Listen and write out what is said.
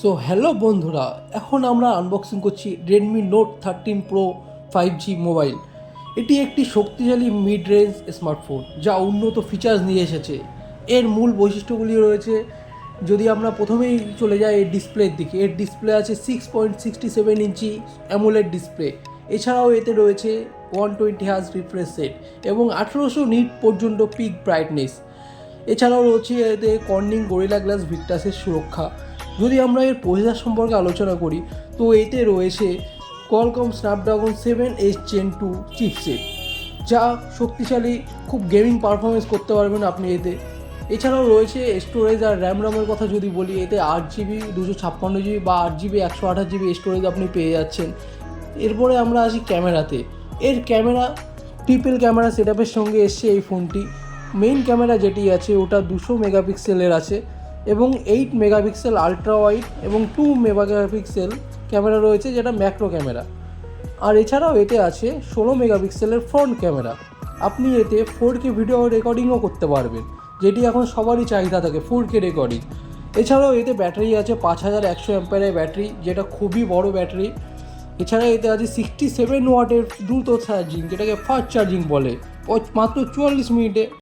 So hello বন্ধুরা, এখন আমরা আনবক্সিং করছি Redmi note 13 pro 5G mobile. এটি একটি শক্তিশালী মিড রেঞ্জ স্মার্টফোন যা উন্নত ফিচার্স নিয়ে এসেছে। এর মূল বৈশিষ্ট্যগুলি রয়েছে, যদি আমরা প্রথমেই চলে যাই এর ডিসপ্লের দিকে, এর ডিসপ্লে আছে 6.67 ইঞ্চি অ্যামোলেড ডিসপ্লে। এছাড়াও এতে রয়েছে 120 হার্জ রিফ্রেশ রেট এবং 1800 নিট পর্যন্ত পিক ব্রাইটনেস। এছাড়াও রয়েছে এতে কর্নিং গরিলা গ্লাস ভিক্টাসের সুরক্ষা। যদি আমরা এর প্রসেসর সম্পর্কে আলোচনা করি, তো এতে রয়েছে Qualcomm Snapdragon 7H Gen 2 chipset, যা শক্তিশালী, খুব গেমিং পারফরমেন্স করতে পারবেন আপনি এতে। এছাড়াও রয়েছে স্টোরেজ আর র্যামের কথা যদি বলি, এতে 8GB 256GB বা 8GB 128GB স্টোরেজ আপনি পেয়ে যাচ্ছেন। এরপরে আমরা আসি ক্যামেরাতে। এর ক্যামেরা ট্রিপল ক্যামেরা সেটআপের সঙ্গে এসছে এই ফোনটি। মেইন ক্যামেরা যেটি আছে ওটা 200 মেগাপিক্সেলের আছে এবং 8 মেগাপিক্সেল আলট্রা ওয়াইড এবং 2 মেগাপিক্সেল ক্যামেরা রয়েছে, যেটা ম্যাক্রো ক্যামেরা। আর এছাড়াও এতে আছে 16 মেগাপিক্সেলের ফ্রন্ট ক্যামেরা। আপনি এতে 4K ভিডিও রেকর্ডিংও করতে পারবেন, যেটি এখন সবারই চাহিদা থাকে, 4K রেকর্ডিং। এছাড়াও এতে ব্যাটারি আছে 5100 অ্যাম্পিয়ারের ব্যাটারি, যেটা খুবই বড় ব্যাটারি। এছাড়া এতে আছে 67 ওয়াটের দ্রুত চার্জিং, যেটাকে ফাস্ট চার্জিং বলে, মাত্র 44 মিনিটে